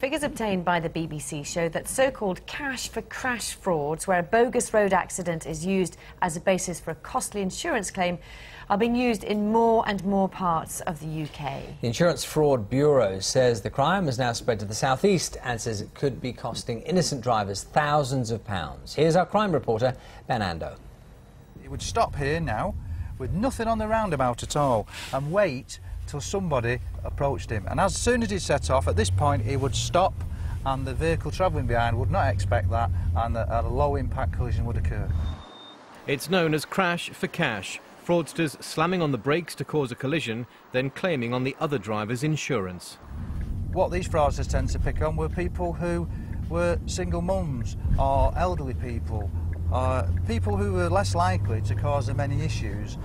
Figures obtained by the BBC show that so-called cash for crash frauds, where a bogus road accident is used as a basis for a costly insurance claim, are being used in more and more parts of the UK. The Insurance Fraud Bureau says the crime has now spread to the southeast and says it could be costing innocent drivers thousands of pounds. Here's our crime reporter, Ben Ando. He would stop here now with nothing on the roundabout at all and wait till somebody approached him, and as soon as he set off, at this point he would stop and the vehicle travelling behind would not expect that, and a low impact collision would occur. It's known as crash for cash. Fraudsters slamming on the brakes to cause a collision, then claiming on the other driver's insurance. What these fraudsters tend to pick on were people who were single mums or elderly people, people who were less likely to cause them any issues.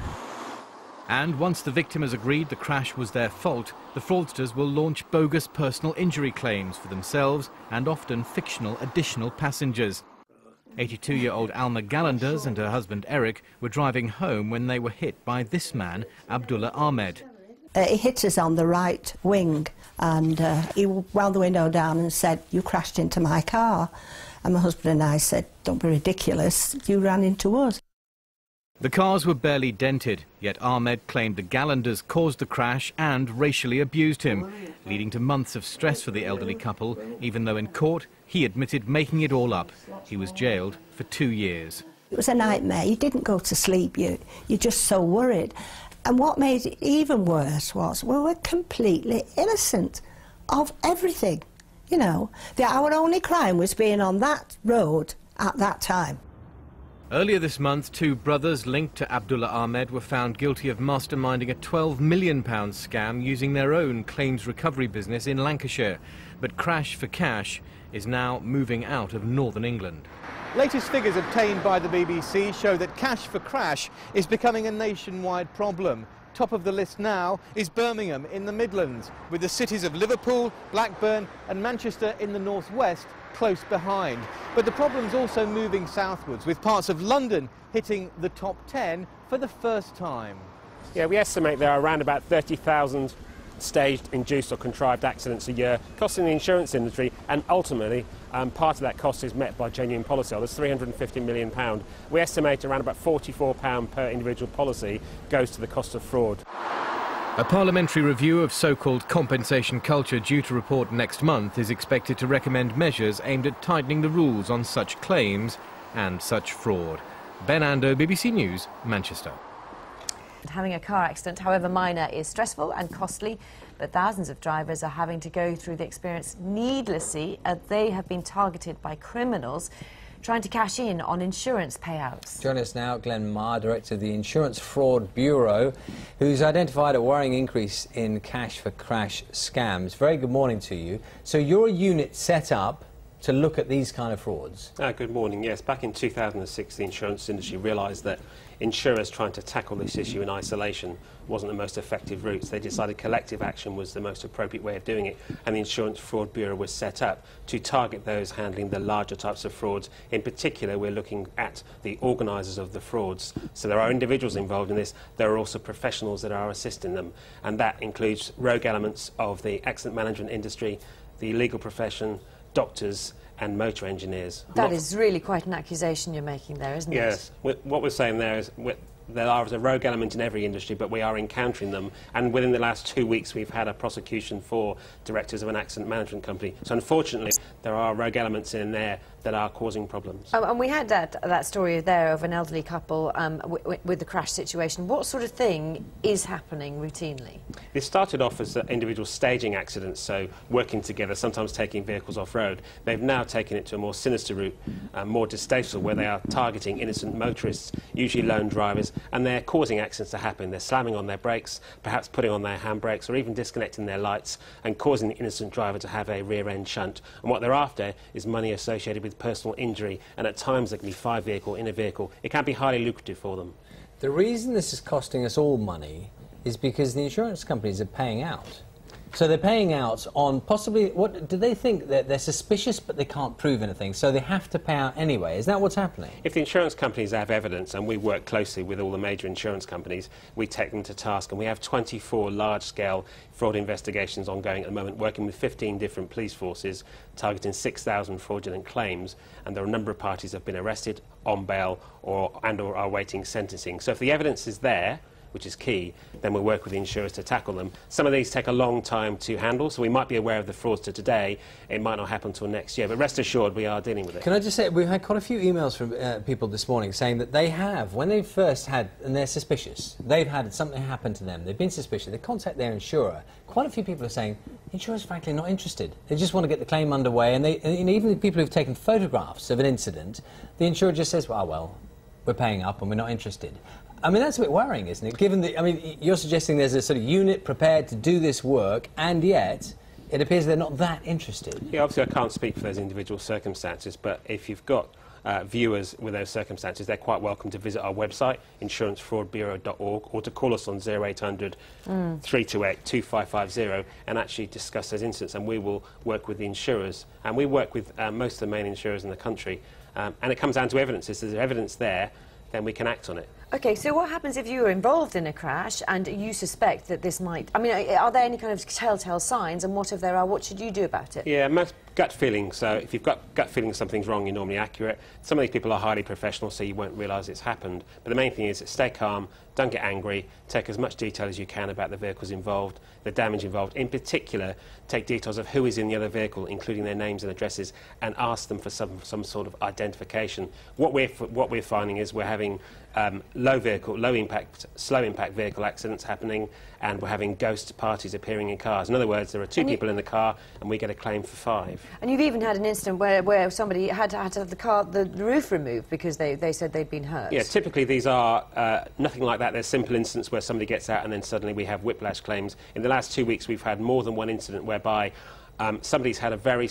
And once the victim has agreed the crash was their fault, the fraudsters will launch bogus personal injury claims for themselves and often fictional additional passengers. 82-year-old Alma Gallanders and her husband Eric were driving home when they were hit by this man, Abdullah Ahmed. He hit us on the right wing and he wound the window down and said, "You crashed into my car." And my husband and I said, "Don't be ridiculous, you ran into us." The cars were barely dented, yet Ahmed claimed the Gallanders caused the crash and racially abused him, leading to months of stress for the elderly couple, even though in court he admitted making it all up. He was jailed for 2 years. It was a nightmare. You didn't go to sleep. You're just so worried. And what made it even worse was we were completely innocent of everything. You know, our only crime was being on that road at that time. Earlier this month, 2 brothers linked to Abdullah Ahmed were found guilty of masterminding a £12 million scam using their own claims recovery business in Lancashire. But crash for cash is now moving out of northern England. Latest figures obtained by the BBC show that cash for crash is becoming a nationwide problem. Top of the list now is Birmingham in the Midlands, with the cities of Liverpool, Blackburn and Manchester in the northwest close behind. But the problem's also moving southwards, with parts of London hitting the top 10 for the first time. Yeah, we estimate there are around about 30,000 staged, induced or contrived accidents a year, costing the insurance industry, and ultimately part of that cost is met by genuine policyholders, £350 million. We estimate around about £44 per individual policy goes to the cost of fraud. A parliamentary review of so-called compensation culture due to report next month is expected to recommend measures aimed at tightening the rules on such claims and such fraud. Ben Ando, BBC News, Manchester. Having a car accident, however minor, is stressful and costly, but thousands of drivers are having to go through the experience needlessly as they have been targeted by criminals trying to cash in on insurance payouts. Joining us now, Glenn Marr, Director of the Insurance Fraud Bureau, who's identified a worrying increase in cash for crash scams. Very good morning to you. So your unit set up to look at these kind of frauds? Good morning. Yes, back in 2006 the insurance industry realised that insurers trying to tackle this issue in isolation wasn't the most effective route. So they decided collective action was the most appropriate way of doing it, and the Insurance Fraud Bureau was set up to target those handling the larger types of frauds. In particular, we're looking at the organisers of the frauds. So there are individuals involved in this, there are also professionals that are assisting them, and that includes rogue elements of the accident management industry, the legal profession, doctors and motor engineers. That is really quite an accusation you're making there, isn't it? Yes. What we're saying there is there is a rogue element in every industry, but we are encountering them. And within the last 2 weeks, we've had a prosecution for directors of an accident management company. So unfortunately, there are rogue elements in there that are causing problems. And we had that story there of an elderly couple with the crash situation. What sort of thing is happening routinely? It started off as individuals staging accidents, so working together, sometimes taking vehicles off-road. They've now taken it to a more sinister route, more distasteful, where they are targeting innocent motorists, usually lone drivers, and they're causing accidents to happen. They're slamming on their brakes, perhaps putting on their handbrakes, or even disconnecting their lights and causing the innocent driver to have a rear-end shunt. And what they're after is money associated with personal injury, and at times there can be 5 vehicles in a vehicle. It can be highly lucrative for them. The reason this is costing us all money is because the insurance companies are paying out. So they're paying out on possibly, what do they think? That they're suspicious but they can't prove anything, so they have to pay out anyway. Is that what's happening? If the insurance companies have evidence, and we work closely with all the major insurance companies, we take them to task, and we have 24 large-scale fraud investigations ongoing at the moment, working with 15 different police forces, targeting 6,000 fraudulent claims, and there are a number of parties that have been arrested on bail or are awaiting sentencing. So if the evidence is there, which is key, then we'll work with the insurers to tackle them. Some of these take a long time to handle, so we might be aware of the fraudster today. It might not happen until next year, but rest assured we are dealing with it. Can I just say, we've had quite a few emails from people this morning saying that they have, when they first had, and they're suspicious, they've had something happen to them, they've been suspicious, they contact their insurer. Quite a few people are saying, insurers frankly not interested. They just want to get the claim underway, and even the people who've taken photographs of an incident, the insurer just says, well, we're paying up and we're not interested. I mean, that's a bit worrying, isn't it? Given that, I mean, you're suggesting there's a sort of unit prepared to do this work, and yet it appears they're not that interested. Yeah, obviously I can't speak for those individual circumstances, but if you've got viewers with those circumstances, they're quite welcome to visit our website, insurancefraudbureau.org, or to call us on 0800 328 2550 and actually discuss those incidents, and we will work with the insurers. And we work with most of the main insurers in the country, and it comes down to evidence. If there's evidence there, then we can act on it. OK, so what happens if you were involved in a crash and you suspect that this might... I mean, are there any kind of telltale signs, and what if there are, what should you do about it? Yeah, most gut feeling. So if you've got gut feeling something's wrong, you're normally accurate. Some of these people are highly professional, so you won't realise it's happened. But the main thing is stay calm, don't get angry, take as much detail as you can about the vehicles involved, the damage involved. In particular, take details of who is in the other vehicle, including their names and addresses, and ask them for some sort of identification. What we're finding is we're having low impact, slow impact vehicle accidents happening, and we're having ghost parties appearing in cars. In other words, there are two people in the car, and we get a claim for 5. And you've even had an incident where somebody had to have the roof removed because they said they'd been hurt. Yeah, typically these are nothing like that. There's simple incidents where somebody gets out and then suddenly we have whiplash claims. In the last 2 weeks, we've had more than one incident whereby somebody's had a very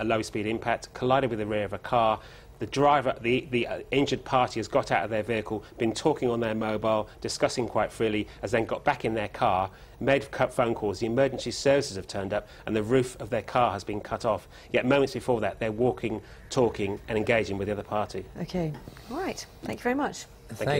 low-speed impact, collided with the rear of a car. The driver, the injured party, has got out of their vehicle, been talking on their mobile, discussing quite freely, has then got back in their car, made phone calls, the emergency services have turned up, and the roof of their car has been cut off. Yet moments before that, they're walking, talking and engaging with the other party. OK. All right. Thank you very much. Thank you.